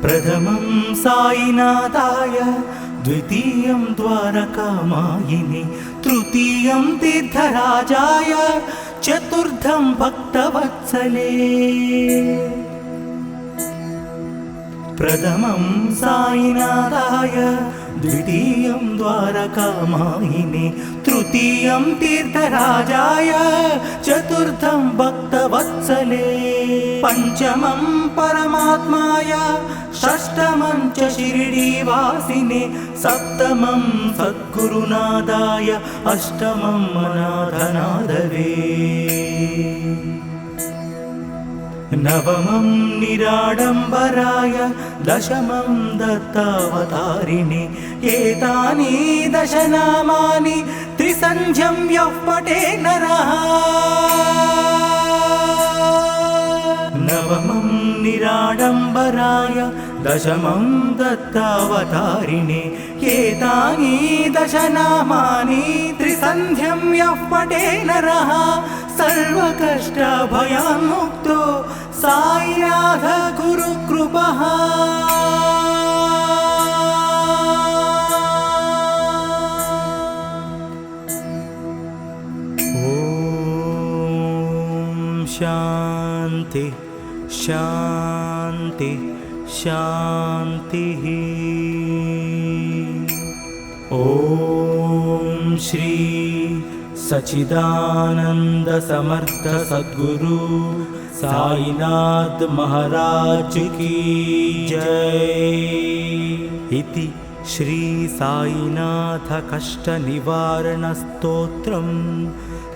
प्रथमं साईनाथाय, द्वितीयं द्वारकामायिने, तृतीयं तीर्थराजाय, चतुर्थं भक्तवत्सले। प्रथमं साईनाथाय, द्वितीयं द्वारकामायिने, तृतीयं तीर्थराजाय, चतुर्थं भक्तवत्सले। पंचमं परमात्माय, षष्ठमं च शिरडीवासिने, सप्तमं सद्गुरुनाथाय, अष्टमं अनाथनाथवे। नवमं निराडम्बराय, दशमं दत्तावतारिणे, एतानि दशनामानि त्रिसन्ध्यं यः पठेत् नरः। नवमं निराडम्बराय, दशमं दत्तावतारिणे, एतानि दशनामानि त्रिसन्ध्यं यः पठेत् नरः, सर्वकष्टभयान्मुक्तो साईनाथ गुरुकृपः। ॐ शान्ति शान्ति शान्तिः। ॐ श्री सच्चिदानंद समर्थ सद्गुरु साईनाथ महाराज की जय। इति श्री साईनाथ कष्ट निवारण स्तोत्रम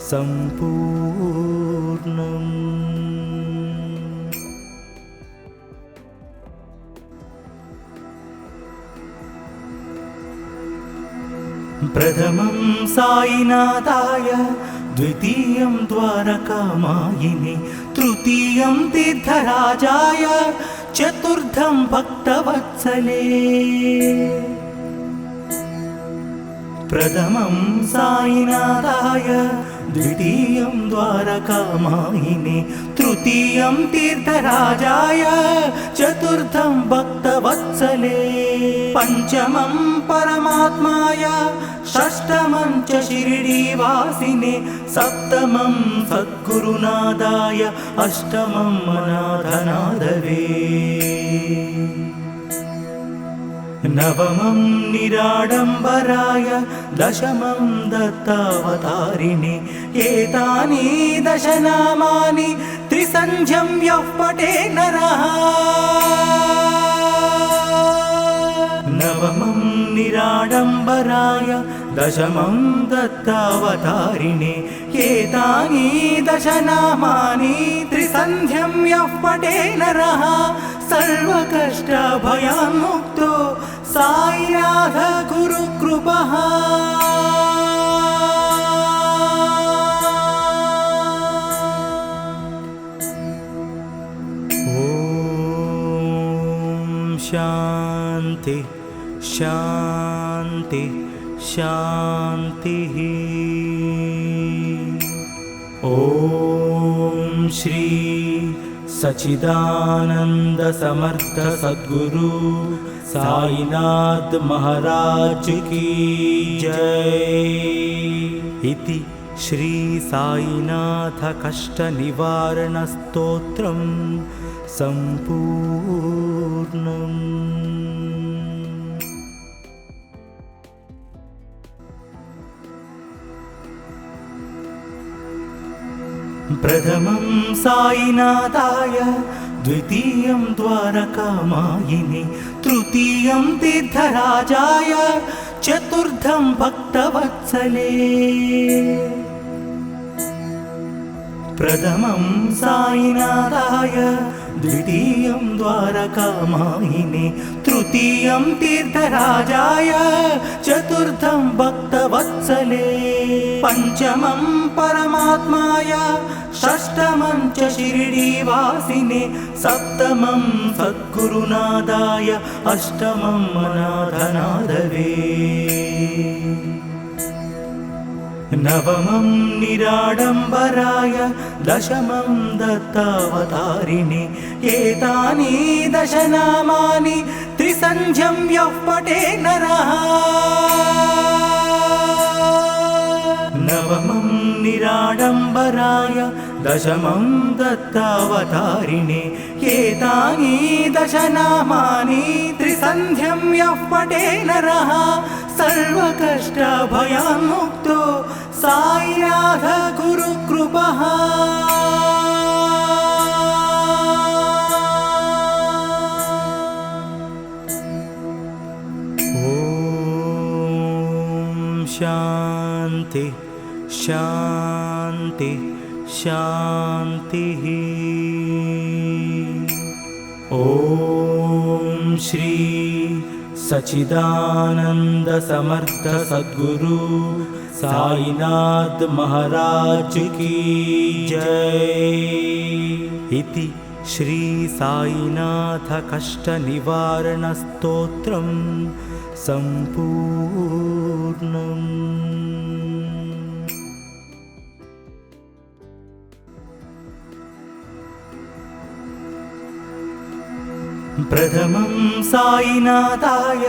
संपूर्णम्। प्रथमं साईनाथाय, द्वितीयं द्वारकामायिने, तृतीयं तीर्थराजाय, चतुर्थं भक्तवत्सले। प्रथमं साईनाथाय, द्वितीयं द्वारकामायिने, तृतीयं तीर्थराजाय, चतुर्थं भक्तवत्सले। पंचमं परमात्माय, षष्ठमं च शिरडीवासिने, सप्तमं सद्गुरुनाथाय, अष्टमं अनाथनाथवे। नवमं निराडम्बराय, दशमं दत्तावतारिणे, एतानि दशनामानि त्रिसन्ध्यं यः पठेत् नरः। नवमं निराडम्बराय, दशमं दत्तावतारिणे, एतानि दशनामानि त्रिसन्ध्यं यः पठेत् नरः, सर्वकष्टभयान्मुक्तो साईनाथ गुरुकृपः। ॐ शान्ति शान्ति शान्तिः। ॐ श्री सच्चिदानंद समर्थ सद्गुरु साईनाथ महाराज की जय। इति श्री साईनाथ कष्ट निवारण स्तोत्रम संपूर्णम्। प्रथमं साईनाथाय, द्वितीयं द्वारकामायिने, तृतीयं तीर्थराजाय, चतुर्थं भक्तवत्सले। प्रथमं साईनाथाय, द्वितीयं द्वारकामायिने, तृतीयं तीर्थराजाय, चतुर्थं भक्तवत्सले। पंचमं परमात्माय, षष्ठमं च शिरडीवासिने, सप्तमं सद्गुरुनाथाय, अष्टमं अनाथनाथवे। नवमं निराडम्बराय दशमं दत्तावतारिणे एतानि दशनामानि त्रिसन्ध्यं यः पठे नरः नवमं निराडम्बराय दशमं दत्तावतारिणे एतानि दशनामानि त्रिसन्ध्यं यः पठे नरः सर्वकष्टभयान्मुक्तो साईनाथ गुरुकृपः ॐ शान्ति शान्ति शान्तिः ॐ श्री सच्चिदानंद समर्थ सद्गुरु साईनाथ महाराज की जय। इति श्री साईनाथ कष्ट निवारण स्तोत्रम संपूर्णम्। प्रथमं साईनाथाय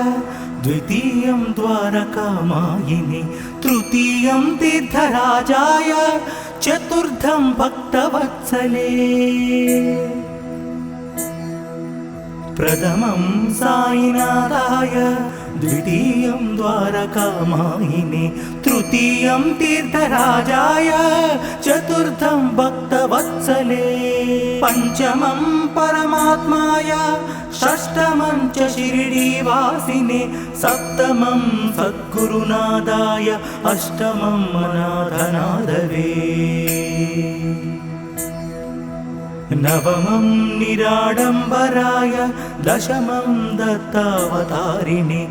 द्वितीयं द्वारकामायिने तृतीयं तीर्थराजाय चतुर्थं भक्तवत्सले। प्रथमं साईनाथाय द्वितीयं द्वारकामायिने तृतीयं तीर्थराजाय चतुर्थं भक्तवत्सले। पंचमं परमात्माय षष्ठमं च शिरडीवासिने सप्तमं सद्गुरुनादाय अष्टमं अनाथनाथवे। नवमं निराडम्बराय दशमं दत्तावतारिणे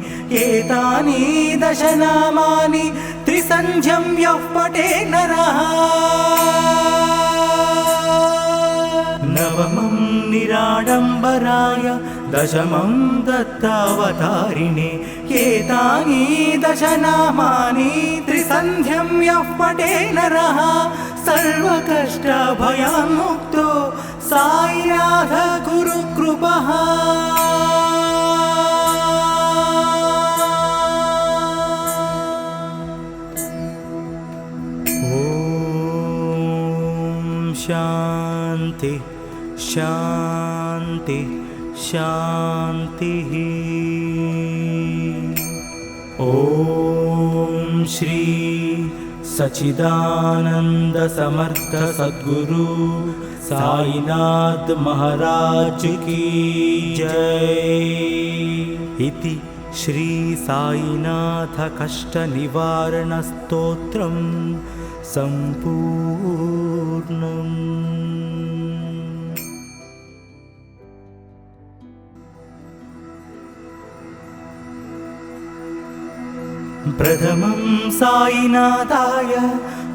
एतानि दशनामानि त्रिसन्ध्यं यः पठे नरः नवमं निराडम्बराय दशमं दत्तावतारिणे एतानि दशनामानि त्रिसन्ध्यं यः पठे नरः सर्वकष्टभयान्मुक्तो साईनाथ गुरुकृपः। ॐ शान्ति शान्ति शान्तिः ॐ श्री सच्चिदानंद समर्थ सद्गुरु साईनाथ महाराज की जय। इति श्री साईनाथ कष्ट निवारण स्तोत्रम संपूर्णम्। प्रथमं साईनाथाय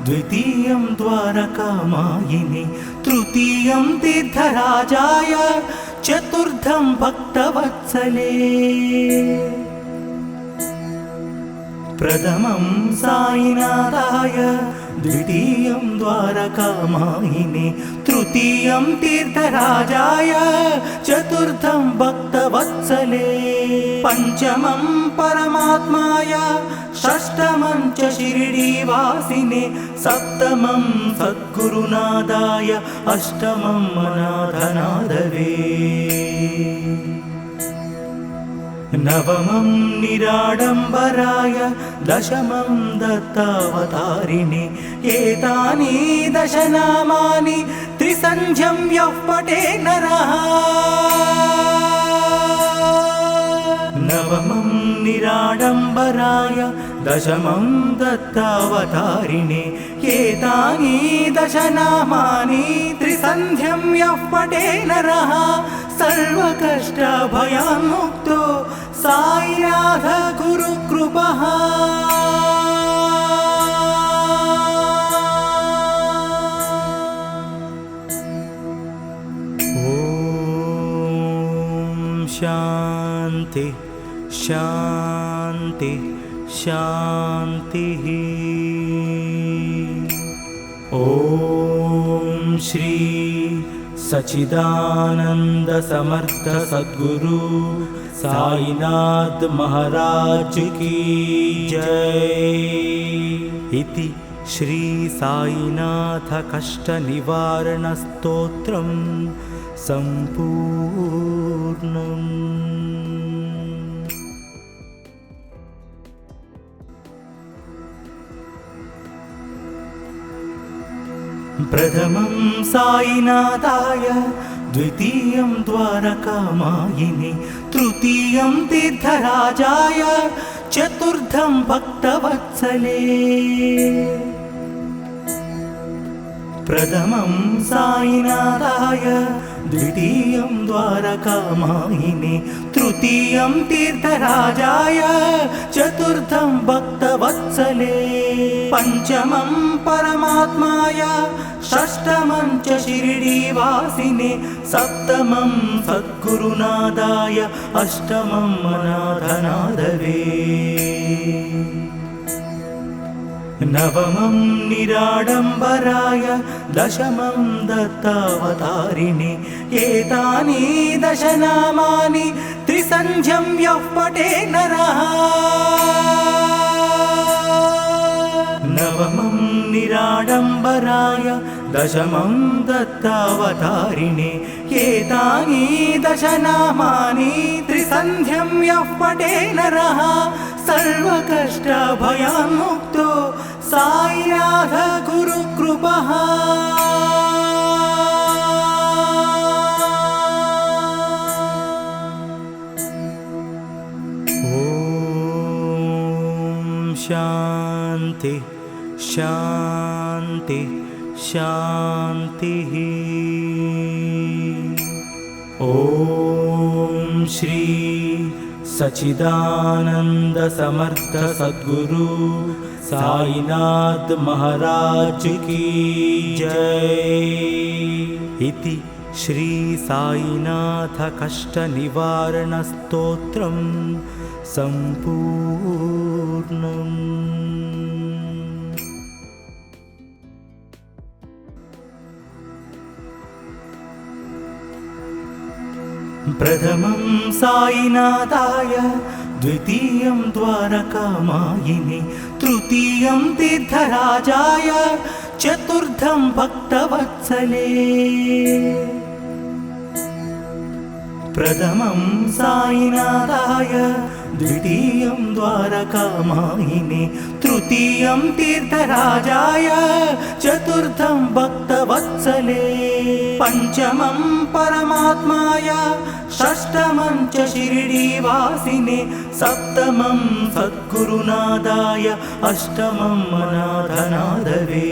द्वितीयं द्वारकामायिने तृतीयं तीर्थराजाय चतुर्थं भक्तवत्सले। प्रथमं साईनाथाय द्वितीयं द्वारकामायिने तृतीयं तीर्थराजाय चतुर्थं भक्तवत्सले। पंचमं परमात्माय षष्ठमं च शिरडीवासिने सप्तमं सद्गुरुनादाय अष्टमं अनाथनाथवे। नवमं निराडम्बराय दशमं दत्तावतारिणे एतानि दशनामानि त्रिसन्ध्यं यः पठे नरः नवमं निराडम्बराय दशमं दत्तावतारिणे एतानि दशनामानि त्रिसन्ध्यं यः पठे नरः सर्वकष्टभयान्मुक्तो साईनाथ गुरुकृपः। शांति शांति शांति। ॐ श्री सच्चिदानंद समर्थ सद्गुरु साईनाथ महाराज की जय। इति श्री साईनाथ कष्ट निवारण स्तोत्रम संपूर्णम्। प्रथमं साईनाथाय, द्वितीयं द्वारकामायिने, तृतीयं तीर्थराजाय, चतुर्थं भक्तवत्सले। प्रथमं साईनाथाय, द्वितीयं द्वारकामायिने, तृतीयं तीर्थराजाय, चतुर्थं भक्तवत्सले। पंचमं परमात्माय, षष्ठमं च शिरडीवासिने, सप्तमं सद्गुरुनादाय, अष्टमं अनाथनाथवे। नवमं निराडम्बराय, दशमं दत्तावतारिणे। एतानि दशनामानि त्रिसन्ध्यं यः पठे नरः। नवमं निराडम्बराय, दशमं दत्तावतारिणे। एतानि दशनामानि त्रिसन्ध्यं यः पठे नरः, सर्वकष्टभयान्मुक्तो साईनाथ गुरुकृपः। ॐ शान्ति शान्ति शान्तिः। ॐ श्री सच्चिदानंद समर्थ सद्गुरु साईनाथ महाराज की जय। इति श्री साईनाथ कष्ट निवारण स्तोत्रम संपूर्णम्। प्रथमं साईनाथाय, द्वितीयं द्वारकामायिने, तृतीयं तीर्थराजाय, चतुर्थं भक्तवत्सले। प्रथमं साईनाथाय, द्वितीयं द्वारकामायिने, तृतीयं तीर्थराजाय, चतुर्थं भक्तवत्सले। पंचमं परमात्माय, षष्ठमं च शिरडीवासिने, सप्तमं सद्गुरुनादाय, अष्टमं अनाथनाथवे।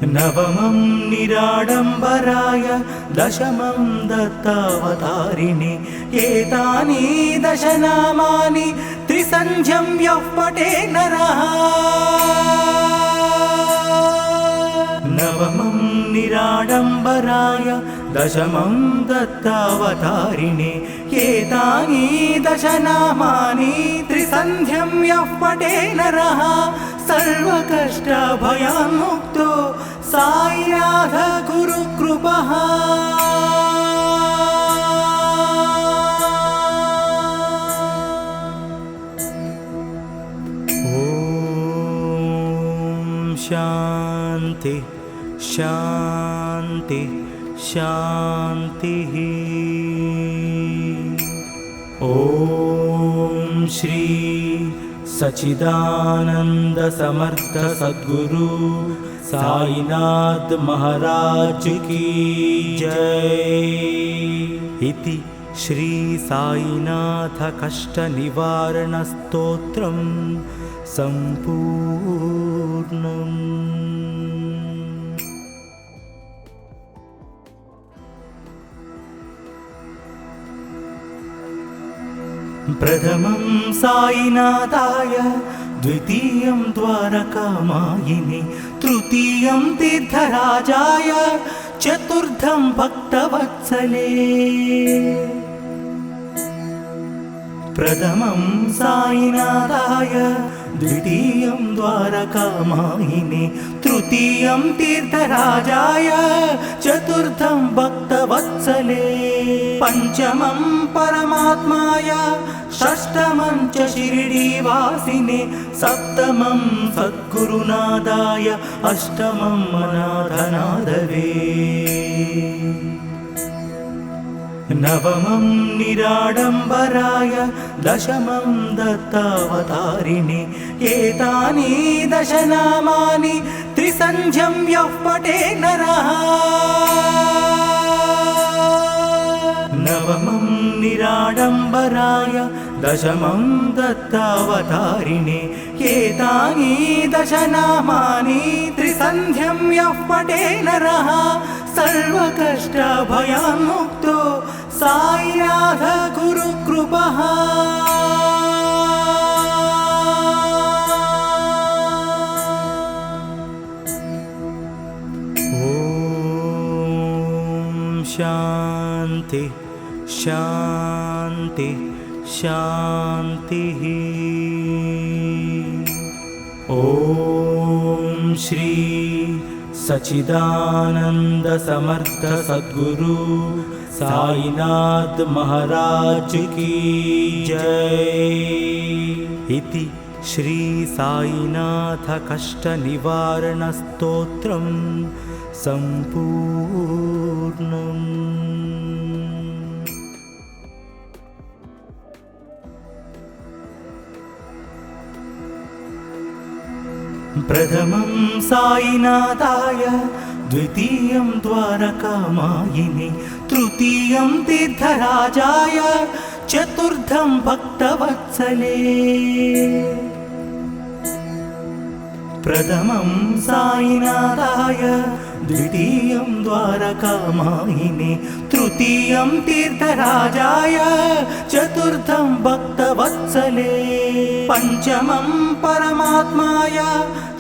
नवमं निराडम्बराय, दशमं दत्तावतारिणे। एतानि दशनामानि त्रिसन्ध्यं यः पठे नरः। नवमं निराडम्बराय, दशमं दत्तावतारिणे। एतानि दशनामानि त्रिसन्ध्यं यः पठे नरः, सर्वकष्टभयान्मुक्तो साईनाथ गुरुकृपः। ॐ शान्ति शान्ति शान्तिः। ॐ श्री सच्चिदानंद समर्थ सद्गुरु साईनाथ महाराज की जय। इति श्री साईनाथ कष्ट निवारण स्तोत्रम संपूर्णम्। प्रथमं साईनाथाय, द्वितीयं द्वारकामायिने, तृतीयं तीर्थराजाय, चतुर्थं भक्तवत्सले। प्रथमं साईनाथाय द्वितीयं द्वारकामायिने तृतीयं तीर्थराजाय चतुर्थं भक्तवत्सले पञ्चमं परमात्माय षष्ठमं च शिरडीवासिने सप्तमं सद्गुरुनाथाय अष्टमं अनाथनाथवे नवमं निराडम्बराय दशमं दत्तावतारिणे एतानि दशनामानि त्रिसन्ध्यं यः पठे नरः नवमं निराडम्बराय दशमं दत्तावतारिणे एतानि दशनामानि त्रिसन्ध्यं यः पठे नरः सर्वकष्टभयान्मुक्तो साईनाथ गुरुकृपः ॐ शान्ति शान्ति शान्तिः ॐ श्री सच्चिदानंद समर्थ सद्गुरु साईनाथ महाराज की जय। इति श्री साईनाथ कष्ट निवारण स्तोत्रं संपूर्णम्। प्रथमं साईनाथाय द्वितीयं द्वारकामायिने तृतीयं तीर्थराजाय चतुर्थं भक्तवत्सले प्रथमं साईनाथाय द्वितीयं द्वारकामायिने तृतीयं तीर्थराजाय चतुर्थं भक्तवत्सले पञ्चमं परमात्माय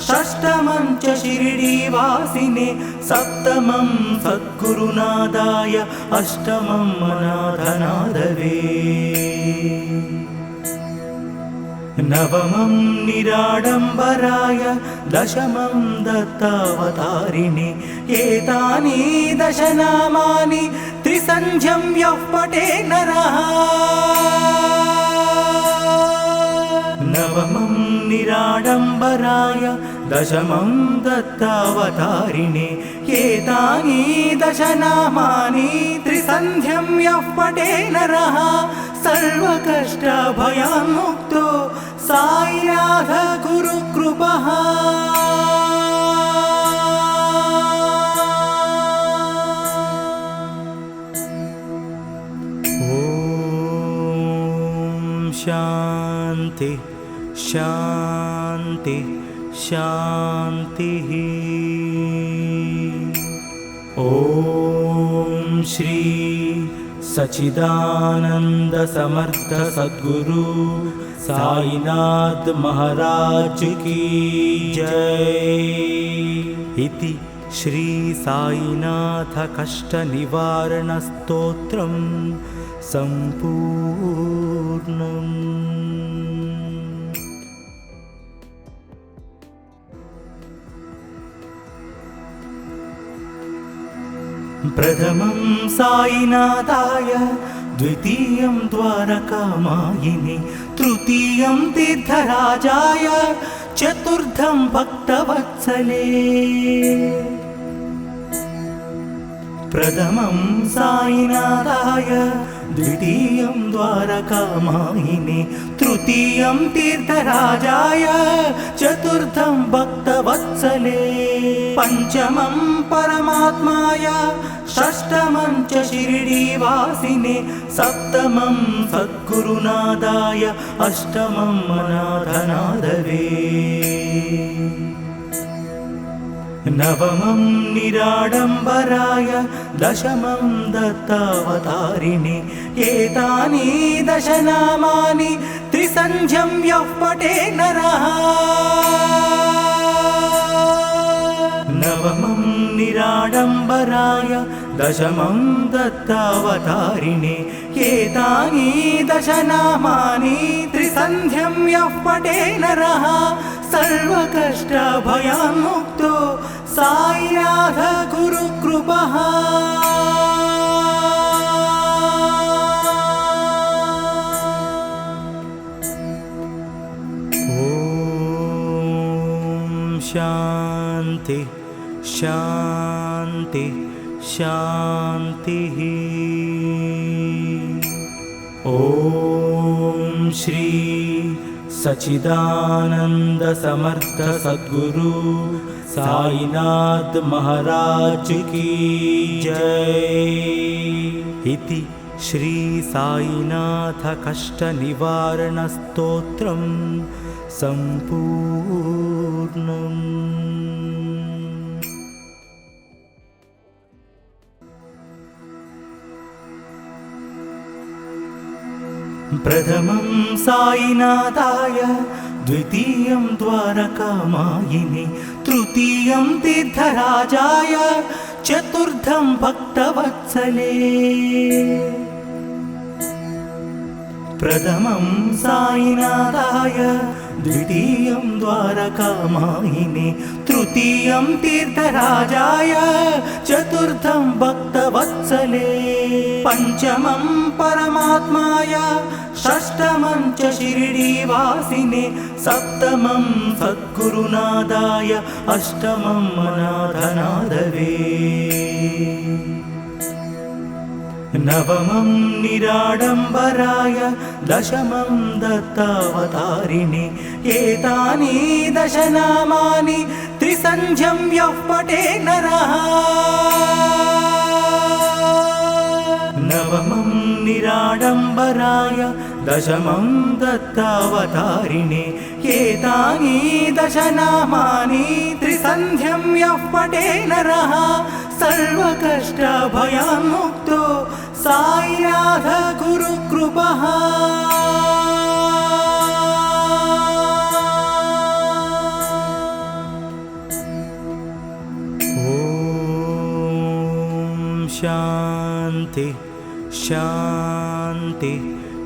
षष्ठमं च शिरडीवासिने सप्तमं सद्गुरुनाथाय अष्टमं अनाथनाथवे नवमं निराडम्बराय दशमं दत्तावतारिणे एतानि दशनामानि त्रिसन्ध्यं यः पठे नरः नवमं निराडम्बराय दशमं दत्तावतारिणे एतानि दशनामानि त्रिसन्ध्यं यः पठे नरः सर्वकष्टभयान्मुक्तो साईनाथ गुरुकृपः ॐ शान्ति शान्ति शान्तिः ॐ श्री सच्चिदानंद समर्थ सद्गुरु साईनाथ महाराज की जय। इति श्री साईनाथ कष्ट निवारण स्तोत्रं संपूर्णम्। प्रथमं साईनाथाय द्वितीयं द्वारकामायिने तृतीयं तीर्थराजाय चतुर्थं भक्तवत्सले प्रथमं साईनाथाय द्वितीयं द्वारकामायिने तृतीयं तीर्थराजाय चतुर्थं भक्तवत्सले पञ्चमं परमात्माय षष्ठमं च शिरडीवासिने सप्तमं सद्गुरुनाथाय अष्टमं अनाथनाथवे नवमं निराडम्बराय दशमं दत्तावतारिणे एतानि दशनामानि त्रिसन्ध्यं यः पठे नरः नवमं निराडम्बराय दशमं दत्तावतारिणे एतानि दशनामानि त्रिसन्ध्यं यः पठे नरः सर्वकष्टभयान्मुक्तो साईनाथ गुरुकृपः। शांति शांति शांतिः। ओम श्री सच्चिदानंद समर्थ सद्गुरु साईनाथ महाराज की जय। इति श्री साईनाथ कष्ट निवारण स्तोत्रम संपूर्णम्। प्रथमं साईनाथाय, द्वितीयं द्वारकामायिने, तृतीयं तीर्थराजाय, चतुर्थं भक्तवत्सले। प्रथमं साईनाथाय, द्वितीयं द्वारकामायिने, तृतीयं तीर्थराजाय, चतुर्थं भक्तवत्सले। पंचमं परमात्माय, षष्ठमं च शिरडीवासिने, सप्तमं सद्गुरुनादाय, अष्टमं अनाथनाथवे। नवमं निराडम्बराय, दशमं दत्तावतारिणे एतानि दशनामानि त्रिसन्ध्यं यः पठे नरः। नवमं निराडम्बराय, दशमं दत्तावतारिणे एतानि दशनामानि त्रिसन्ध्यं यः पठे नरः सर्वकष्टभयान्मुक्तो साईनाथ गुरुकृपः। ओम शांति शांति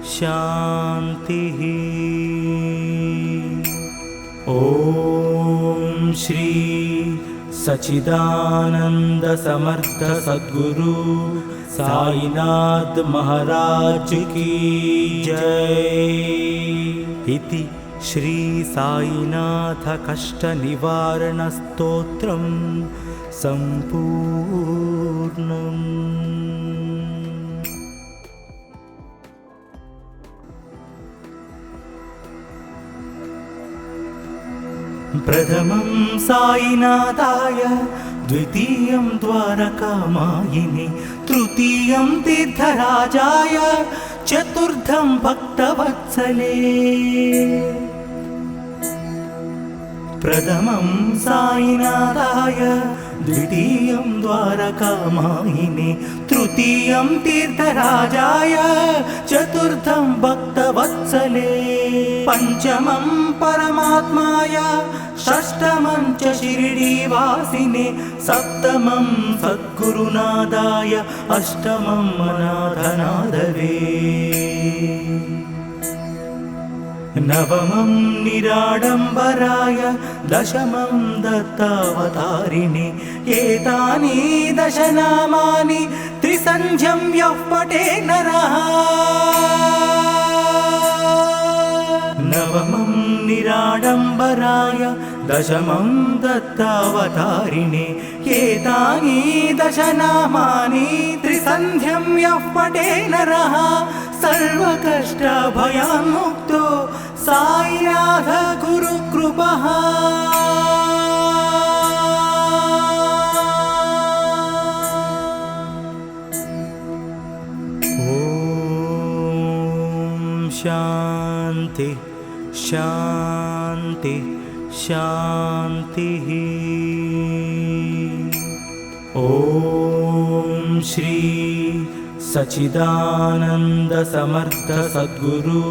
शांतिः। ओम श्री सच्चिदानंद समर्थ सद्गुरु साईनाथ महाराज की जय। इति श्री साईनाथ कष्ट निवारण स्तोत्रम संपूर्णम्। प्रथमं साईनाथाय, द्वितीयं द्वारकामायिने, तृतीयं तीर्थराजाय, चतुर्थं भक्तवत्सले। प्रथमं साईनाथाय, द्वितीयं द्वारकामायिने, तृतीयं तीर्थराजाय, चतुर्थं भक्तवत्सले। पंचमं परमात्माय, षष्ठमं च शिरडीवासिने, सप्तमं सद्गुरुनादाय, अष्टमं अनाथनाथवे। नवमं निराडम्बराय, दशमं दत्तावतारिणे एतानि दशनामानि त्रिसन्ध्यं यः पठे नरः। नवमं निराडम्बराय, दशमं दत्तावतारिणे एतानि दशनामानि त्रिसन्ध्यं यः पठे नरः सर्वकष्टभयान्मुक्तो साईनाथ गुरुकृपः। ओम शांति शांति शांतिः। ओम श्री सच्चिदानंद समर्थ सद्गुरु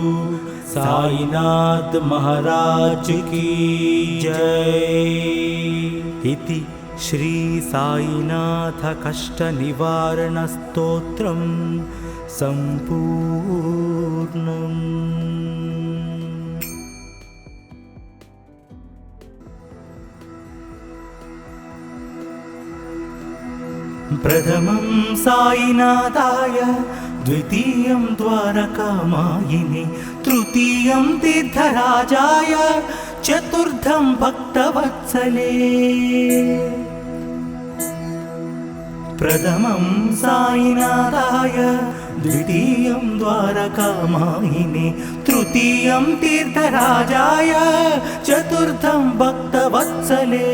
साईनाथ महाराज की जय। इति श्री साईनाथ कष्टनिवारणस्तोत्रं सम्पूर्णम्। प्रथमं साईनाथाय, द्वितीयं द्वारकामायिने, तृतीयं तीर्थराजाय, चतुर्थं भक्तवत्सले। प्रथमं साईनाथाय, द्वितीयं द्वारकामायिने, तृतीयं तीर्थराजाय, चतुर्थं भक्तवत्सले।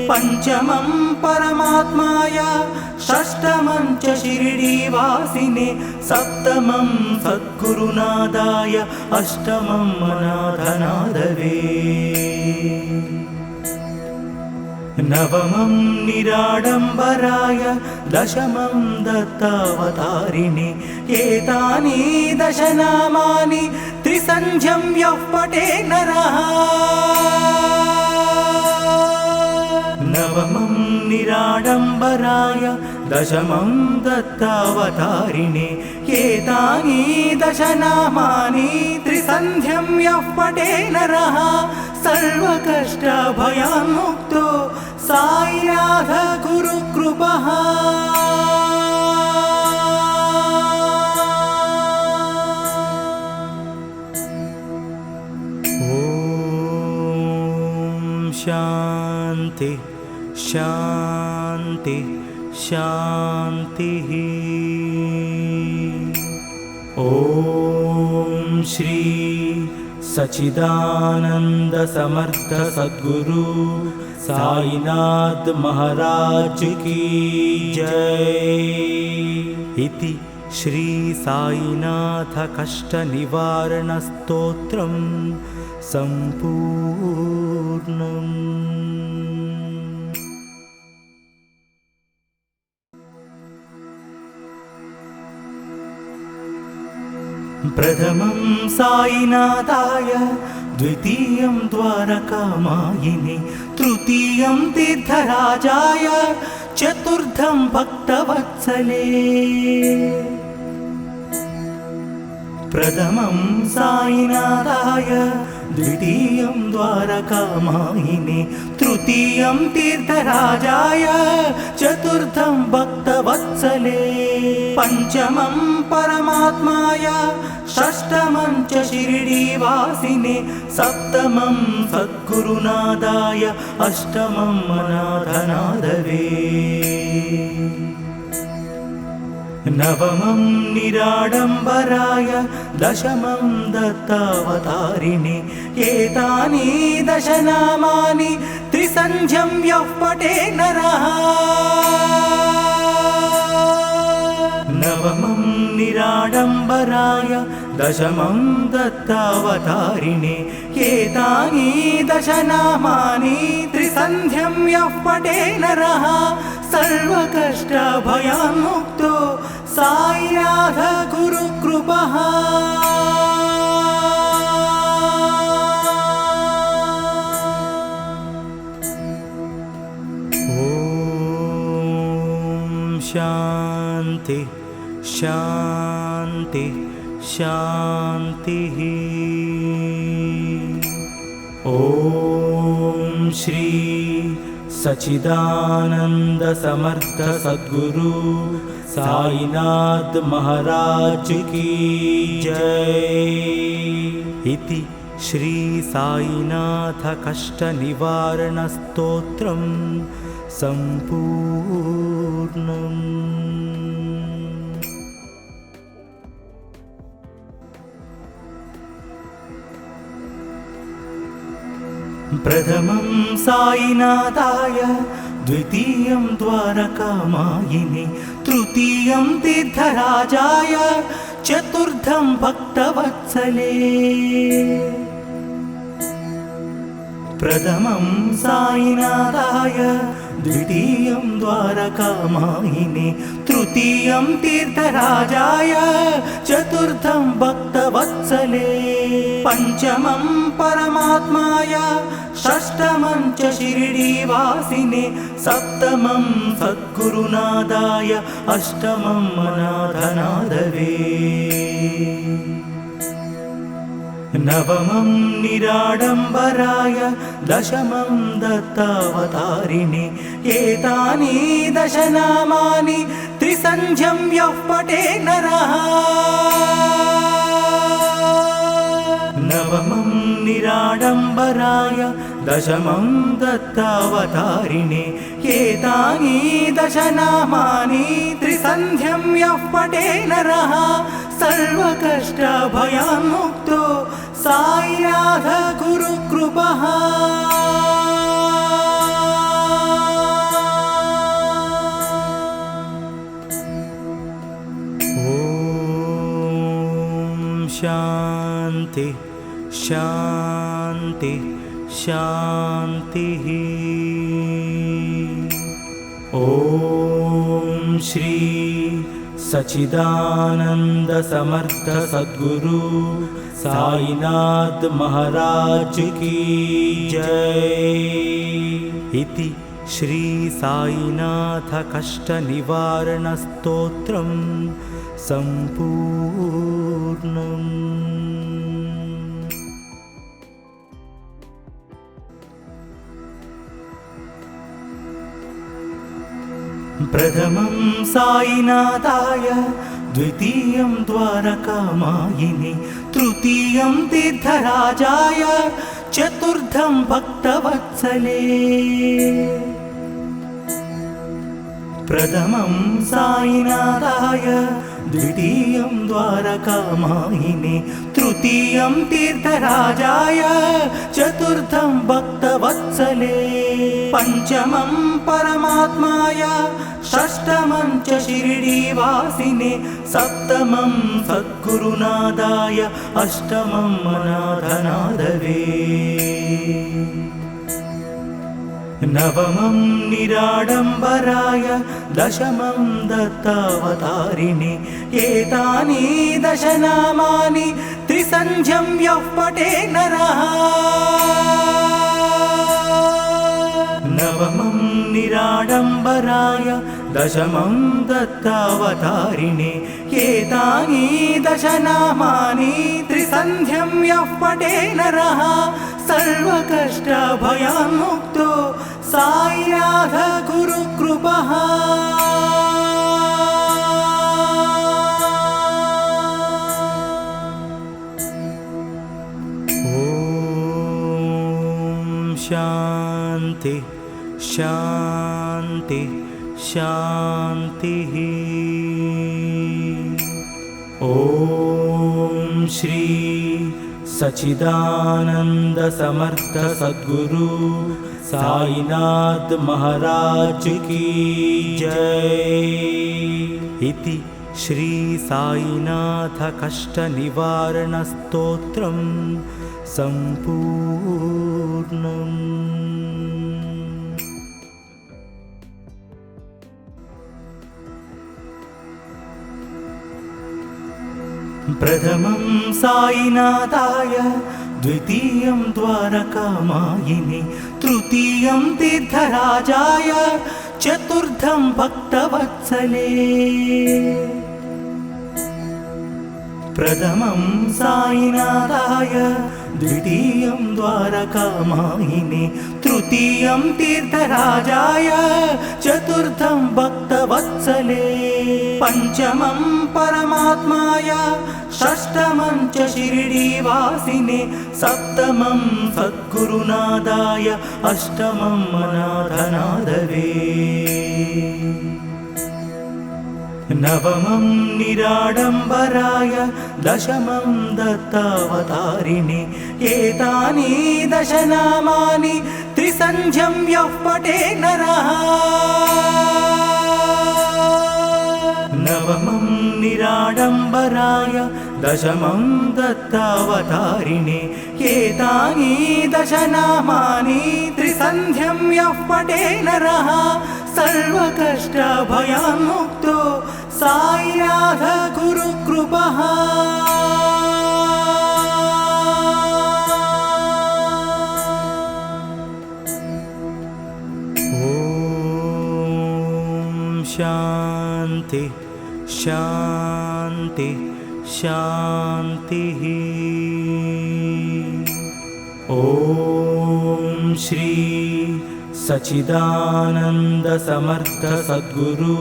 पञ्चमं परमात्माय, षष्ठमं च शिरडीवासिने, सप्तमं सद्गुरुनाथाय, अष्टमं अनाथनाथवे। नवमं निराडम्बराय, दशमं दत्तावतारिणे। एतानि दशनामानि त्रिसन्ध्यं यः पठे नरः। नवमं निराडम्बराय, दशमं दत्तावतारिणे। एतानि दशनामानि त्रिसन्ध्यं यः पठे नरः, सर्वकष्टभयान्मुक्तो साईनाथ गुरुकृपः। ॐ शान्ति शान्ति शान्तिः। ॐ श्री सच्चिदानंद समर्थ सद्गुरु साईनाथ महाराज की जय। इति श्री साईनाथ कष्ट निवारण स्तोत्रं सम्पूर्णम्। प्रथमं साईनाथाय, द्वितीयं द्वारकामायिने, तृतीयं तीर्थराजाय, चतुर्थं भक्तवत्सले। प्रथमं साईनाथाय, द्वितीयं द्वारकामायिने, तृतीयं तीर्थराजाय, चतुर्थं भक्तवत्सले। पञ्चमं परमात्माय, षष्ठमं च शिरडीवासिने, सप्तमं सद्गुरुनाथाय, अष्टमं अनाथनाथवे। नवमं निराडम्बराय, दशमं दत्तावतारिणे। एतानि दशनामानि त्रिसन्ध्यं यः पठे नरः। नवमं निराडम्बराय, दशमं दत्तावतारिणे। एतानि दशनामानि त्रिसन्ध्यं यः पठे नरः, सर्वकष्टभयान्मुक्तो साईनाथ गुरुकृपः। ॐ शान्ति शान्ति शान्तिः। ॐ श्री सच्चिदानंद समर्थ सद्गुरु साईनाथ महाराज की जय। इति श्री साईनाथ कष्ट निवारण स्तोत्रं सम्पूर्णम्। प्रथमं साईनाथाय, द्वितीयं द्वारकामायिने, तृतीयं तीर्थराजाय, चतुर्थं भक्तवत्सले। प्रथमं साईनाथाय, द्वितीयं द्वारकामायिने, तृतीयं तीर्थराजाय चतुर्थं भक्तवत्सले पञ्चमं परमात्माय षष्ठमं च शिरडीवासिने सप्तमं सद्गुरुनादाय अष्टमं अनाथनाथवे नवमं निराडम्बराय दशमं दत्तावतारिणे एतानि दशनामानि त्रिसन्ध्यं यः पठे नरः नवमं निराडम्बराय दशमं दत्तावतारिणे एतानि दशनामानि त्रिसन्ध्यं यः पठे नरः सर्वकष्टभयान्मुक्तो साईनाथ गुरुकृपः ॐ शान्ति शान्ति शान्तिः ॐ श्री सच्चिदानंद समर्थ सद्गुरु साईनाथ महाराज की जय। इति श्री साईनाथ कष्ट निवारण स्तोत्रं संपूर्णम्। प्रथमं साईनाथाय द्वितीयं द्वारकामायिने तृतीयं तीर्थराजाय चतुर्थं भक्तवत्सले प्रथमं साईनाथाय द्वितीयं द्वारकामायिने तृतीयं तीर्थराजाय चतुर्थं भक्तवत्सले पञ्चमं परमात्माय षष्ठमं च शिरडीवासिने सप्तमं सद्गुरुनादाय अष्टमं अनाथनाथवे नवमं निराडम्बराय दशमं दत्तावतारिणे एतानि दशनामानि त्रिसन्ध्यं यः पठे नरः नवमं निराडम्बराय दशमं दत्तावतारिणे एतानि दशनामानि त्रिसन्ध्यं यः पठे नरः सर्वकष्टभयान्मुक्तो साईनाथ गुरुकृपः ॐ शान्ति शान्ति शान्तिः ॐ श्री सच्चिदानंद समर्थ सद्गुरु साईनाथ महाराज की जय। इति श्री साईनाथ कष्ट निवारण स्तोत्रं संपूर्णम्। प्रथमं साईनाथाय द्वितीयं द्वारकामायिने तृतीयं तीर्थराजाय चतुर्थं भक्तवत्सले प्रथमं साईनाथाय द्वितीयं द्वारकामायिने तृतीयं तीर्थराजाय चतुर्थं भक्तवत्सले पञ्चमं परमात्माय षष्ठमं च शिरडीवासिने सप्तमं सद्गुरुनादाय अष्टमं अनाथनाथवे नवमं निराडम्बराय दशमं दत्तावतारिणे एतानि दशनामानि त्रिसन्ध्यं यः पठे नरः नवमं निराडम्बराय दशमं दत्तावतारिणे एतानि दशनामानि त्रिसन्ध्यं यः पठे नरः सर्वकष्टभयान्मुक्तो साईनाथ गुरुकृपः। शांति शांति शांतिः। ओम श्री सच्चिदानंद समर्थ सद्गुरु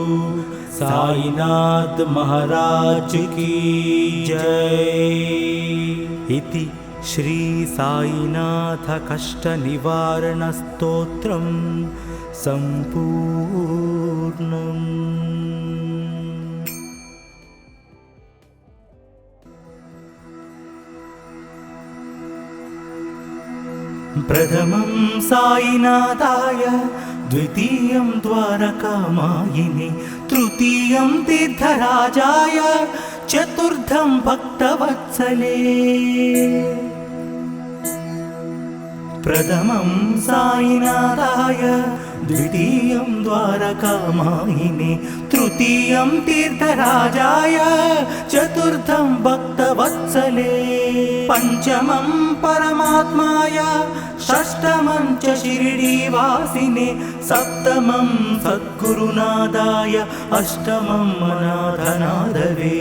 साईनाथ महाराज की जय। इति श्री साईनाथ कष्ट निवारण स्तोत्रम् संपूर्णम्। प्रथमं साईनाथाय, द्वितीयं द्वारकामायिने, तृतीयं तीर्थराजाय, चतुर्थं भक्तवत्सले। प्रथमं साईनाथाय, द्वितीयं द्वारकामायिने, तृतीयं तीर्थराजाय, चतुर्थं भक्तवत्सले। पंचमं परमात्माय, षष्ठमं च शिरडीवासिने, सप्तमं सद्गुरुनाथाय, अष्टमं अनाथनाथवे।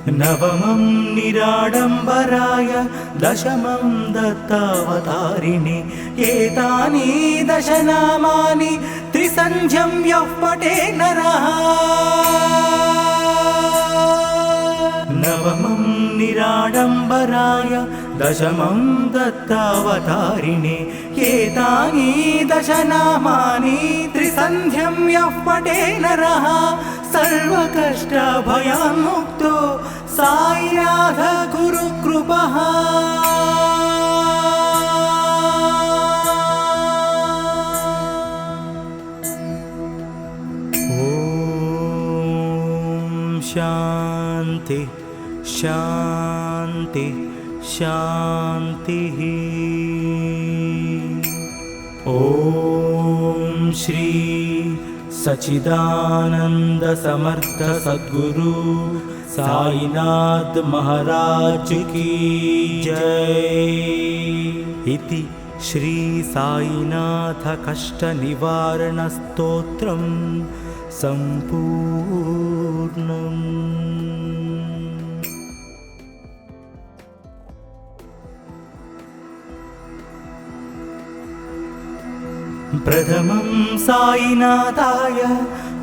नवमं निराडम्बराय, दशमं दत्तावतारिणे। एतानि दश नामानि त्रिसन्ध्यं यः पठे नरः। नवमं निराडम्बराय, दशमं दत्तावतारिणे। एतानि दश नामानि त्रिसन्ध्यं यः पठे नरः। सर्वकष्टभयान्मुक्तो साईनाथ गुरुकृपः। ओम शांति शांति शांतिः। ओम श्री सच्चिदानंद समर्थ सद्गुरु साईनाथ महाराज की जय। इति श्री साईनाथ कष्ट निवारण स्तोत्रम् संपूर्णम्। प्रथमं साईनाथाय,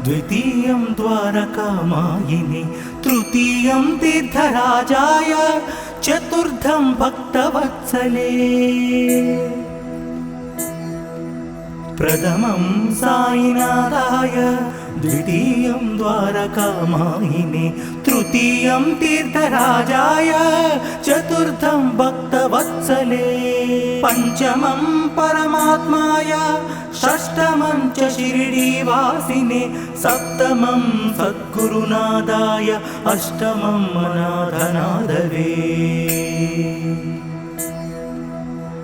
द्वितीयं द्वारकामायिने, तृतीयं तीर्थराजाय, चतुर्थं भक्तवत्सले। प्रथमं साईनाथाय, द्वितीयं द्वारकामायिने, तृतीयं तीर्थराजाय, चतुर्थं भक्तवत्सले। पंचमं परमात्माय, षष्ठमं च शिरडीवासिने, सप्तमं सद्गुरुनाथाय, अष्टमं अनाथनाथवे।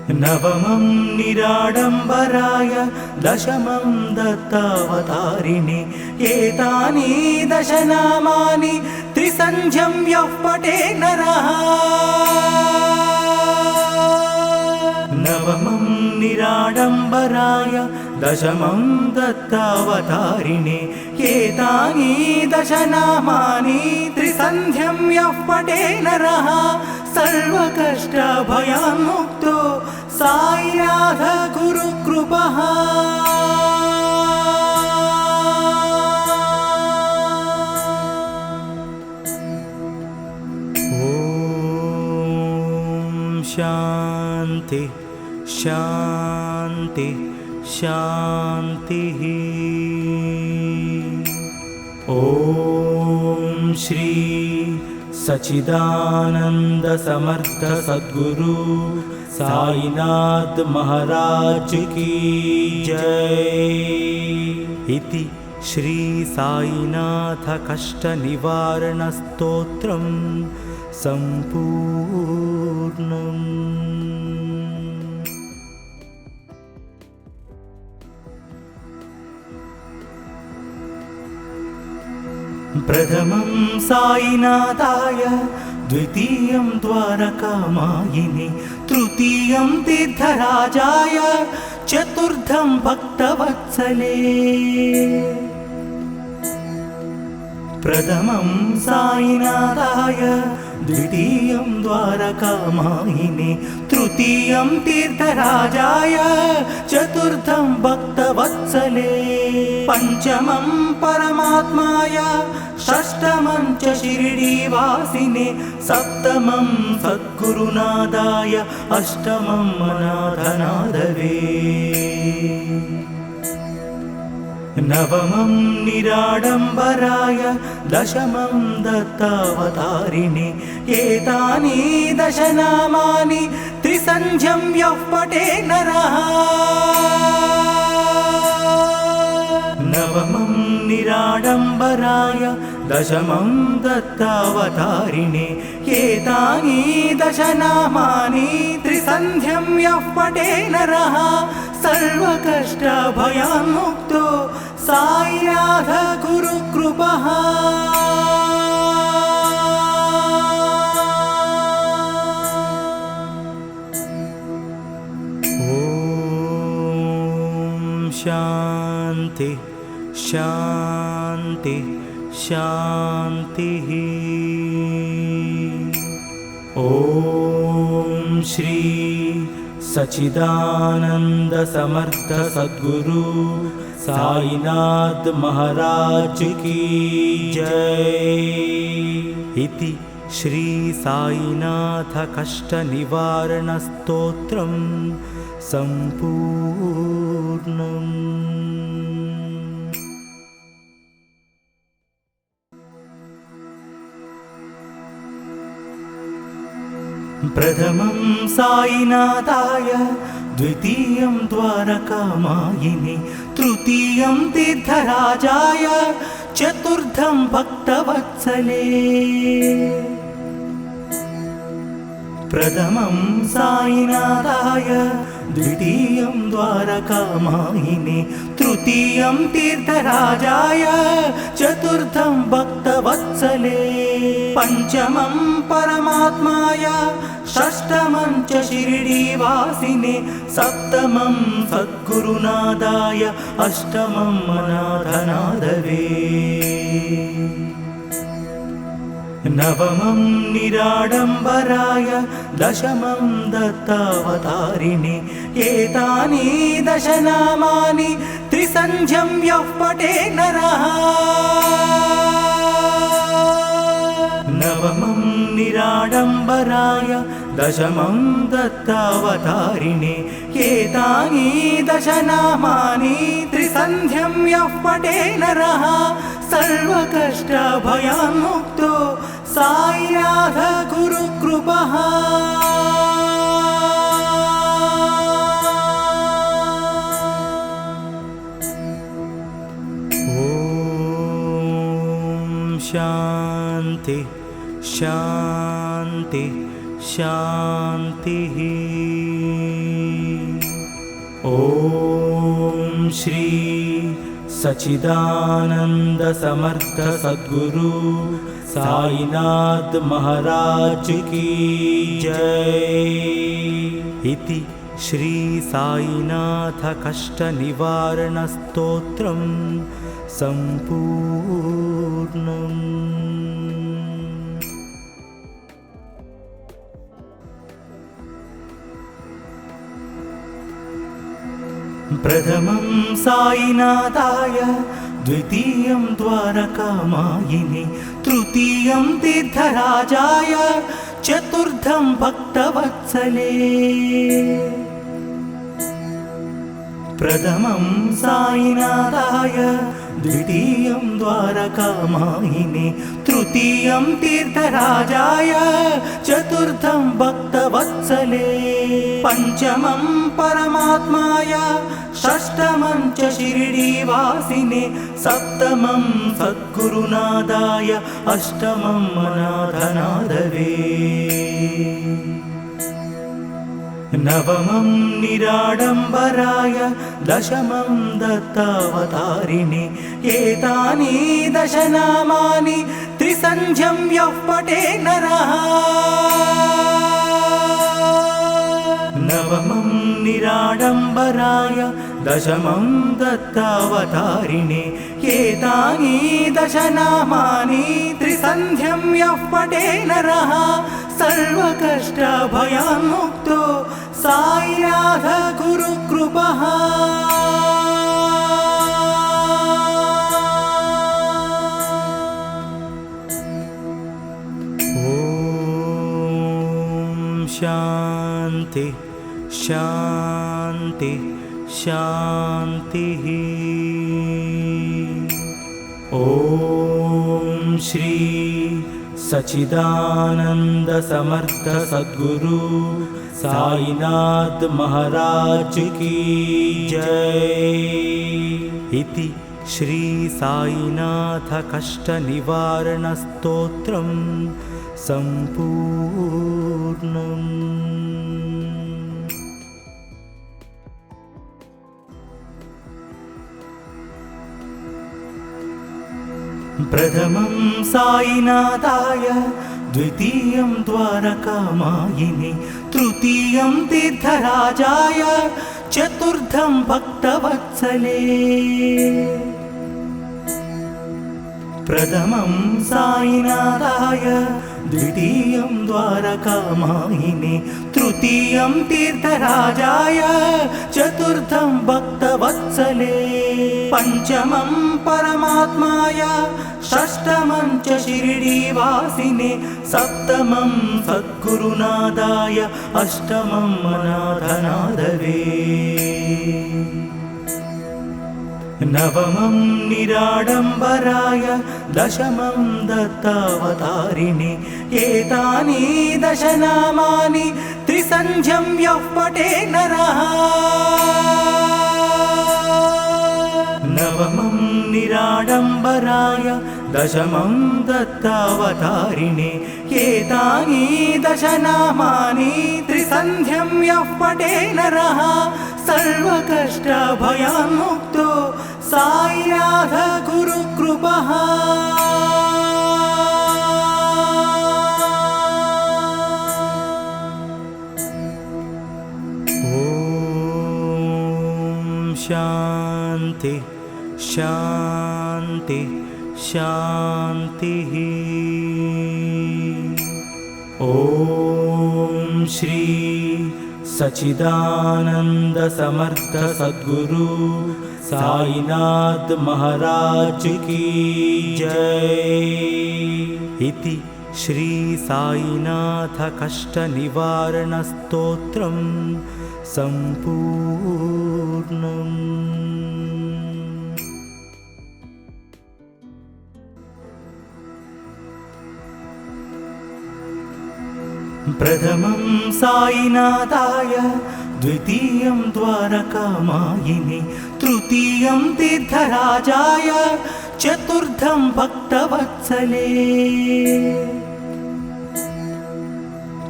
नवमं निराडम्बराय, दशमं दत्तावतारिणे। एतानि दश नामानि त्रिसन्ध्यं यः पठे नरः। नवमं निराडम्बराय, दशमं दत्तावतारिणे। एतानि दश नामानि त्रिसन्ध्यं यः पठे नरः। सर्वकष्टभयान्मुक्तो साईनाथ गुरुकृपः। ओम शांति शांति शांतिः। ओम श्री सच्चिदानंद समर्थ सद्गुरु साईनाथ महाराज की जय। इति श्री साईनाथ कष्ट निवारण स्तोत्रम् संपूर्णम्। प्रथमं साईनाथाय, द्वितीयं द्वारकामायिने, तृतीयं तीर्थराजाय, चतुर्थं भक्तवत्सले। प्रथमं साईनाथाय, द्वितीयं द्वारकामायिने, तृतीयं तीर्थराजाय, चतुर्थं भक्तवत्सले। पञ्चमं परमात्माय, षष्ठमं च शिरडीवासिने, सप्तमं सद्गुरुनाथाय, अष्टमं अनाथनाथवे। नवमं निराडम्बराय, दशमं दत्तावतारिणे, एतानि दशनामानि त्रिसन्ध्यं यः पठे नरः। नवमं निराडम्बराय, दशमं दत्तावतारिणे, एतानि दशनामानि त्रिसन्ध्यं यः पठे नरः, सर्वकष्टभयान्मुक्तो साईनाथ गुरुकृपः। ॐ शान्ति शान्ति शान्तिः। ॐ श्री सच्चिदानंद समर्थ सद्गुरु साईनाथ महाराज की जय। इति श्री साईनाथ कष्ट निवारण स्तोत्रम संपूर्णम्। प्रथमं साईनाथाय, द्वितीयं द्वारकामायिने, तृतीयं तीर्थराजाय, चतुर्थं भक्तवत्सले। प्रथमं साईनाथाय, द्वितीयं द्वारकामायिने, तृतीयं तीर्थराजाय, चतुर्थं भक्तवत्सले। पञ्चमं परमात्माय, षष्ठमं च शिरडीवासिने, सप्तमं सद्गुरुनाथाय, अष्टमं अनाथनाथवे। नवमं निराडम्बराय, दशमं दत्तावतारिणे, एतानि दशनामानि त्रिसन्ध्यं यः पठे नरः। नवमं निराडम्बराय, दशमं दत्तावतारिणे, एतानि दशनामानि त्रिसन्ध्यं यः पठे नरः, सर्वकष्टभयान्मुक्तो साईनाथ गुरुकृपः। ॐ शान्ति शान्ति शान्तिः। ॐ श्री सच्चिदानंद समर्थ सद्गुरु साईनाथ महाराज की जय। इति श्री साईनाथ कष्ट निवारण स्तोत्रम संपूर्णम्। प्रथमं साईनाथाय, द्वितीयं द्वारकामायिने, तृतीयं तीर्थराजाय, चतुर्थं भक्तवत्सले। प्रथमं साईनाथाय, द्वितीयं द्वारकामायिने, तृतीयं तीर्थराजाय, चतुर्थं भक्तवत्सले। पञ्चमं परमात्माय, षष्ठमं च शिरडीवासिने, सप्तमं सद्गुरुनाथाय, अष्टमं अनाथनाथवे। नवमं निराडम्बराय दशमं दत्तावतारिणे एतानि दशनामानि त्रिसन्ध्यं यः पठे नरः नवमं निराडम्बराय दशमं दत्तावतारिणे एतानि दशनामानि त्रिसन्ध्यं यः पठे नरः सर्वकष्टभयान्मुक्तो साईनाथ गुरुकृपः ॐ शान्ति शान्ति शान्तिः ॐ श्री सच्चिदानंद समर्थ सद्गुरु साईनाथ महाराज की जय। इति श्री साईनाथ कष्ट निवारण स्तोत्रम संपूर्णम्। प्रथमं साईनाथाय द्वितीयं द्वारकामायिने तृतीयं तीर्थराजाय चतुर्थं भक्तवत्सले। प्रथमं साईनाथाय द्वितीयं द्वारकामायिने तृतीयं तीर्थराजाय चतुर्थं भक्तवत्सले। पंचमं परमात्माय षष्ठमं च शिरडीवासिने सप्तमं सद्गुरुनाथाय अष्टमं अनाथनाथवे। नवमं निराडम्बराय दशमं दत्तावतारिणे एतानि दशनामानि त्रिसन्ध्यं यः पठे नरः नवमं निराडम्बराय दशमं दत्तावतारिणे एतानि दशनामानि त्रिसन्ध्यं यः पठे नरः सर्वकष्टभयान्मुक्तो साईनाथ गुरुकृपः। ॐ शान्ति शान्ति शान्तिः ॐ श्री सच्चिदानंद समर्थ सद्गुरु साईनाथ महाराज की जय। इति श्री साईनाथ कष्ट निवारण स्तोत्रम संपूर्णम्। प्रथमं साईनाथाय द्वितीयं द्वारकामायिने तृतीयं तीर्थराजाय चतुर्थं भक्तवत्सले।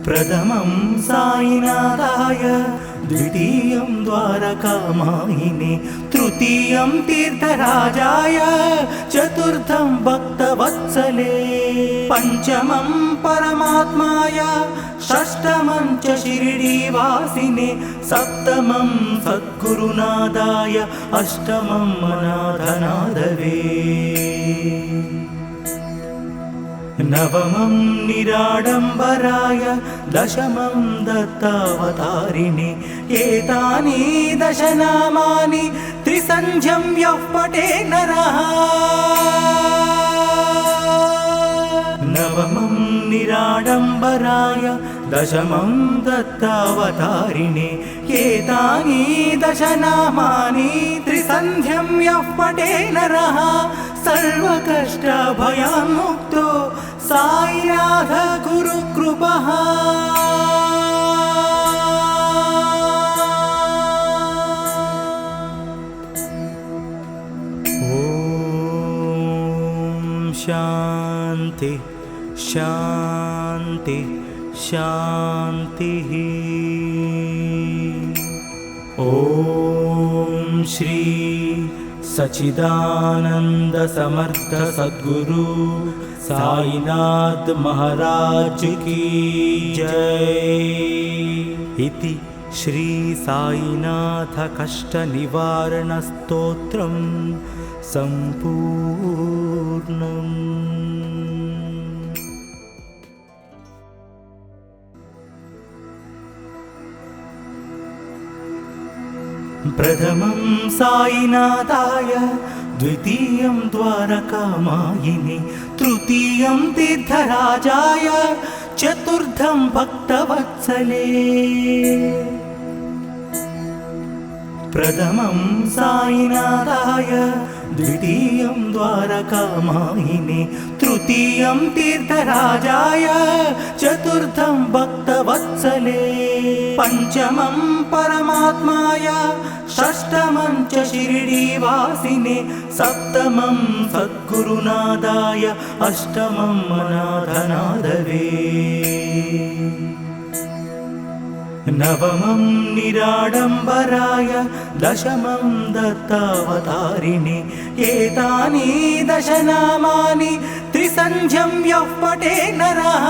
प्रथमं साईनाथाय द्वितीयं द्वारकामायिने तृतीयं तीर्थराजाय चतुर्थं भक्तवत्सले। पंचमं परमात्माय षष्ठमं च शिरडीवासिने सप्तमं सद्गुरुनाथाय अष्टमं अनाथनाथवे। नवमं निराडम्बराय दशमं दत्तावतारिणे एतानि दशनामानि त्रिसन्ध्यं यः पठे नरः नवमं निराडम्बराय दशमं दत्तावतारिणे एतानि दशनामानि त्रिसन्ध्यं यः पठे नरः सर्वकष्टभयान्मुक्तो साईनाथ गुरुकृपः। ॐ शान्ति शान्ति शान्तिः। ॐ श्री सच्चिदानंद समर्थ सद्गुरु साईनाथ महाराज की जय। इति श्री साईनाथ कष्ट निवारण स्तोत्रम संपूर्णम्। प्रथमं साईनाथाय, द्वितीयं द्वारकामायिने, तृतीयं तीर्थराजाय, चतुर्थं भक्तवत्सले। प्रथमं साईनाथाय, द्वितीयं द्वारकामायिने, तृतीयं तीर्थराजाय, चतुर्थं भक्तवत्सले। पंचमं परमात्माय, षष्ठमं च शिरडीवासिने, सप्तमं सद्गुरुनादाय, अष्टमं अनाथनाथवे। नवमं निराडम्बराय, दशमं दत्तावतारिणे। एतानि दशनामानि त्रिसन्ध्यं यः पठे नरः।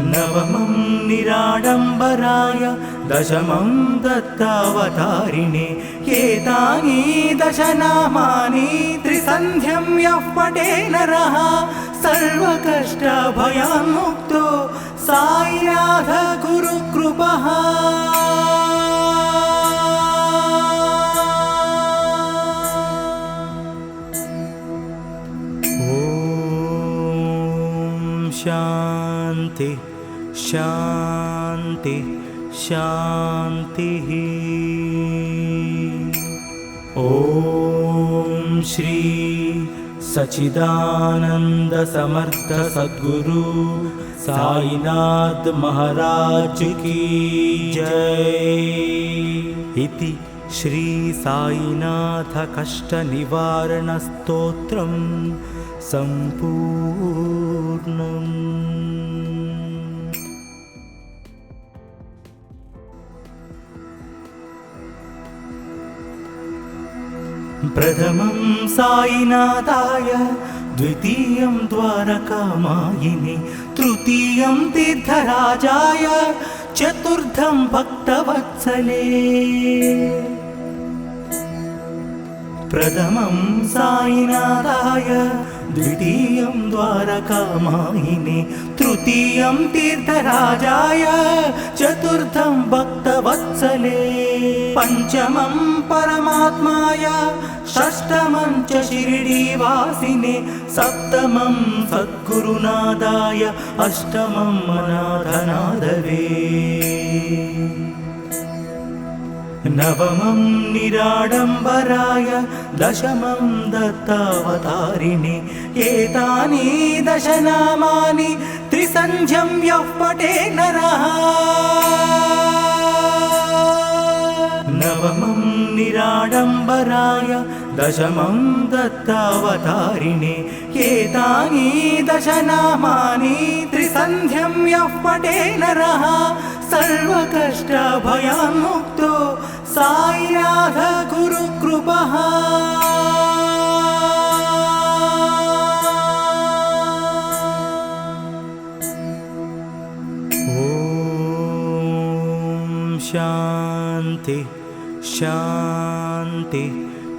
नवमं निराडम्बराय, दशमं दत्तावतारिणे। एतानि दशनामानि त्रिसन्ध्यं यः पठे नरः, सर्वकष्टभयान्मुक्तो साईनाथ गुरुकृपः। ॐ शान्ति शान्ति शान्तिः। ॐ श्री सच्चिदानंद समर्थ सद्गुरु साईनाथ महाराज की जय। इति श्री साईनाथ कष्ट निवारण स्तोत्रम संपूर्णम्। प्रथमं साईनाथाय, द्वितीयं द्वारकामायिने, तृतीयं तीर्थराजाय, चतुर्थं भक्तवत्सले। प्रथमं साईनाथाय, द्वितीयं द्वारकामायिने, तृतीयं तीर्थराजाय, चतुर्थं भक्तवत्सले। पंचमं परमात्माय, षष्ठमं च शिरडीवासिने, सप्तमं सद्गुरुनादाय, अष्टमं अनाथनाथवे। नवमं निराडम्बराय, दशमं दत्तावतारिणे। एतानि दशनामानि त्रिसन्ध्यं यः पठे नरः। नवमं निराडम्बराय, दशमं दत्तावतारिणे। एतानि दशनामानि त्रिसन्ध्यं यः पठे नरः, सर्वकष्टभयान्मुक्तो साईनाथ गुरुकृपः। ॐ शान्ति शान्ति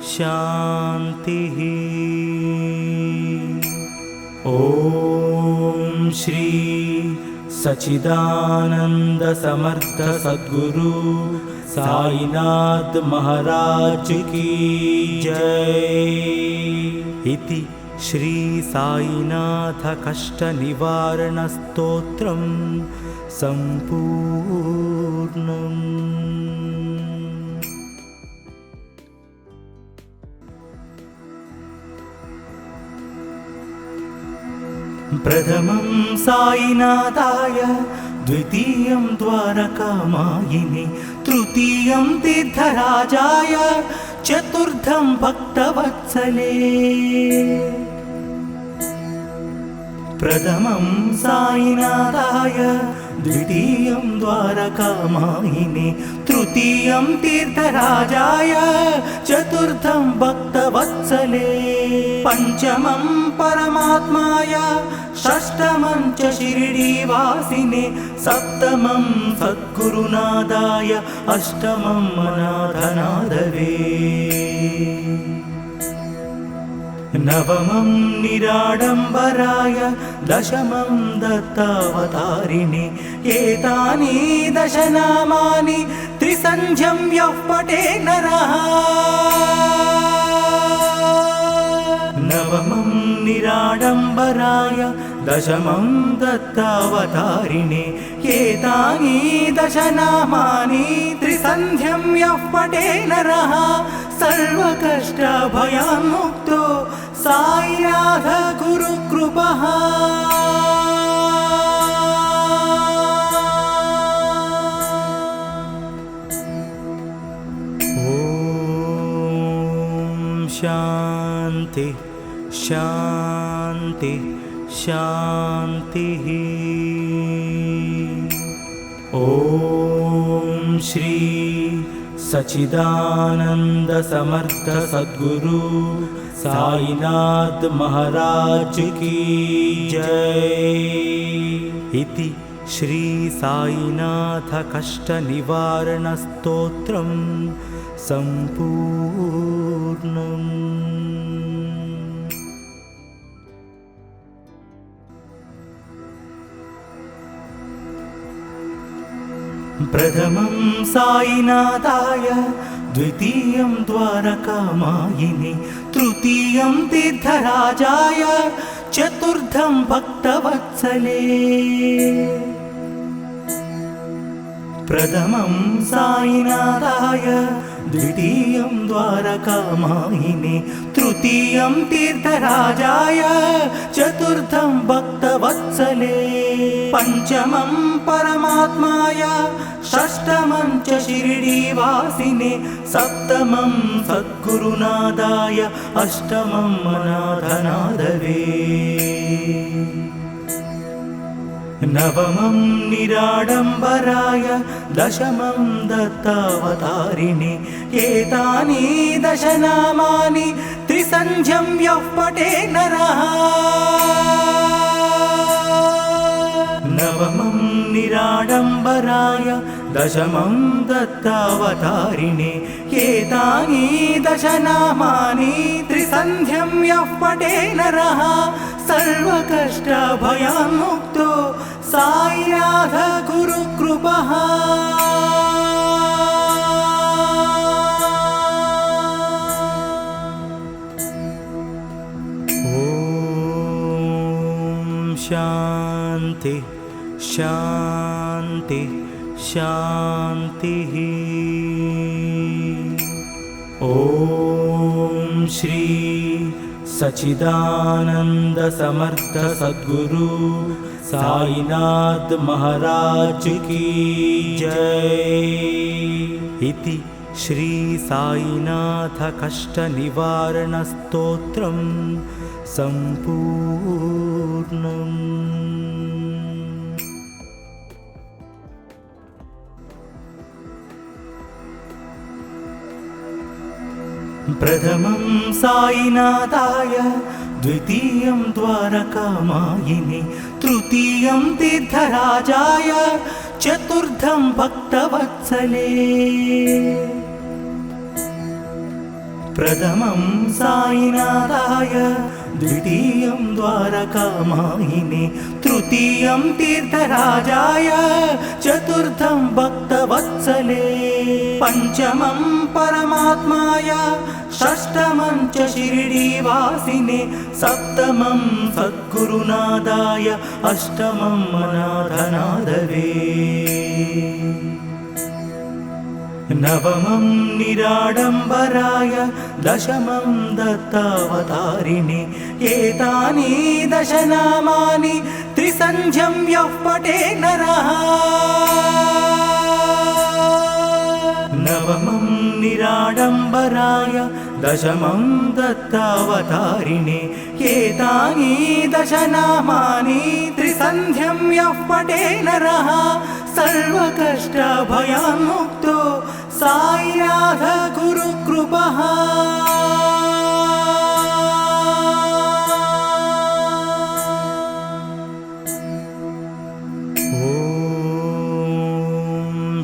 शान्तिः। ॐ श्री सच्चिदानंद समर्थ सद्गुरु साईनाथ महाराज की जय। इति श्री साईनाथ कष्ट निवारण स्तोत्रम संपूर्णम्। प्रथमं साईनाथाय, द्वितीयं द्वारकामायिने, तृतीयं तीर्थराजाय, चतुर्थं भक्तवत्सले। प्रथमं साईनाथाय, द्वितीयं द्वारकामायिने, तृतीयं तीर्थराजाय, चतुर्थं भक्तवत्सले, पञ्चमं परमात्माय, षष्ठमं च शिरडीवासिने, सप्तमं सद्गुरुनाथाय, अष्टमं अनाथनाथवे, नवमं निराडम्बराय, दशमं दत्तावतारिणे, एतानि दशनामानि त्रिसन्ध्यं यः पठे नरः। नवमं निराडम्बराय, दशमं दत्तावतारिणे, एतानि दशनामानि त्रिसन्ध्यं यः पठे नरः, सर्वकष्टभयान्मुक्तो साईनाथ गुरुकृपः। ॐ शान्ति शान्ति शान्तिः। ॐ श्री सच्चिदानंद समर्थ सद्गुरु साईनाथ महाराज की जय। इति श्री साईनाथ कष्ट निवारण स्तोत्रं संपूर्णम्। प्रथमं साईनाथाय, द्वितीयं द्वारकामायिने, तृतीयं तीर्थराजाय, चतुर्थं भक्तवत्सले। प्रथमं साईनाथाय, द्वितीयं द्वारकामायिने, तृतीयं तीर्थराजाय, चतुर्थं भक्तवत्सले, पञ्चमं परमात्माय, षष्ठमं च शिरडीवासिने, सप्तमं सद्गुरुनाथाय, अष्टमं अनाथनाथवे, नवमं निराडम्बराय, दशमं दत्तावतारिणे, एतानि दशनामानि त्रिसन्ध्यं यः पठे नरः। नवमं निराडम्बराय, दशमं दत्तावतारिणे, एतानि दशनामानि त्रिसन्ध्यं यः पठे नरः, सर्वकष्टभयान्मुक्तो साईनाथ गुरुकृपः। ॐ शान्ति शान्ति शान्तिः। ॐ श्री सच्चिदानंद समर्थ सद्गुरु साईनाथ महाराज की जय। इति श्री साईनाथ कष्ट निवारण स्तोत्रं संपूर्णम्। प्रथमं साईनाथाय, द्वितीयं द्वारकामायिने, तृतीयं तीर्थराजाय, चतुर्थं भक्तवत्सले। प्रथमं साईनाथाय, द्वितीयं द्वारकामायिने, तृतीयं तीर्थराजाय, चतुर्थं भक्तवत्सले, पञ्चमं परमात्माय, षष्ठमं च शिरडीवासिने, सप्तमं सद्गुरुनाथाय, अष्टमं अनाथनाथवे, नवमं निराडम्बराय, दशमं दत्तावतारिणे, एतानि दशनामानि त्रिसन्ध्यं यः पठे नरः। नवमं निराडम्बराय, दशमं दत्तावतारिणे एतानि दशनामानि त्रिसन्ध्यं यः पठे नरः सर्वकष्टभयान्मुक्तो साईनाथ गुरुकृपः।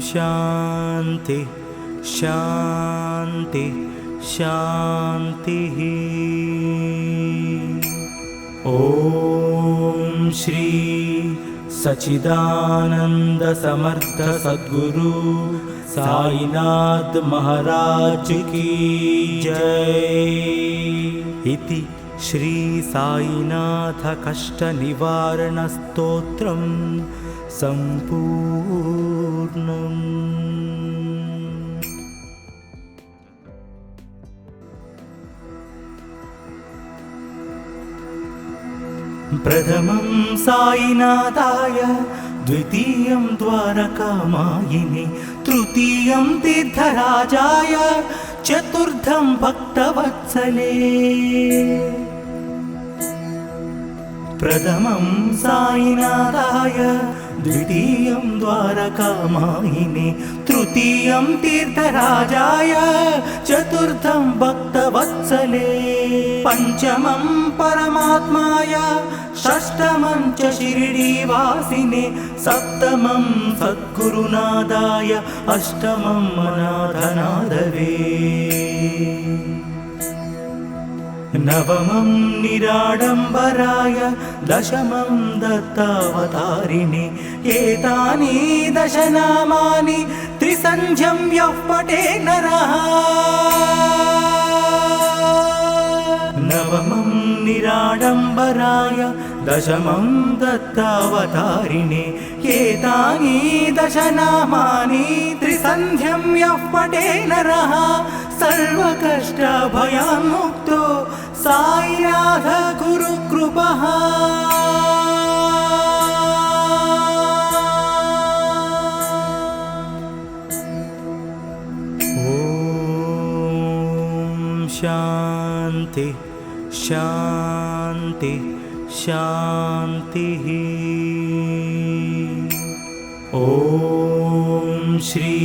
शांति शांति शांतिः। ओम श्री सच्चिदानंद समर्थ सद्गुरु साईनाथ महाराज की जय। इति श्री साईनाथ कष्ट निवारण स्तोत्रम संपूर्णम्। प्रथमं साईनाथाय, द्वितीयं द्वारकामायिने, तृतीयं तीर्थराजाय, चतुर्थं भक्तवत्सले। प्रथमं साईनाथाय, द्वितीयं द्वारकामायिने, तृतीयं तीर्थराजाय, चतुर्थं भक्तवत्सले। पंचमं परमात्माय, षष्ठमं च शिरडीवासिने, सप्तमं सद्गुरुनाथाय, अष्टमं अनाथनाथवे। नवमं निराडम्बराय, दशमं दत्तावतारिणे एतानि दशनामानि त्रिसन्ध्यं यः पठे नरः। नवमं निराडम्बराय, दशमं दत्तावतारिणे एतानि दशनामानि त्रिसन्ध्यं यः पठे नरः सर्वकष्टभयान्मुक्तो साईनाथ गुरुकृपः। ओम शांति शांति शांतिः। ओम श्री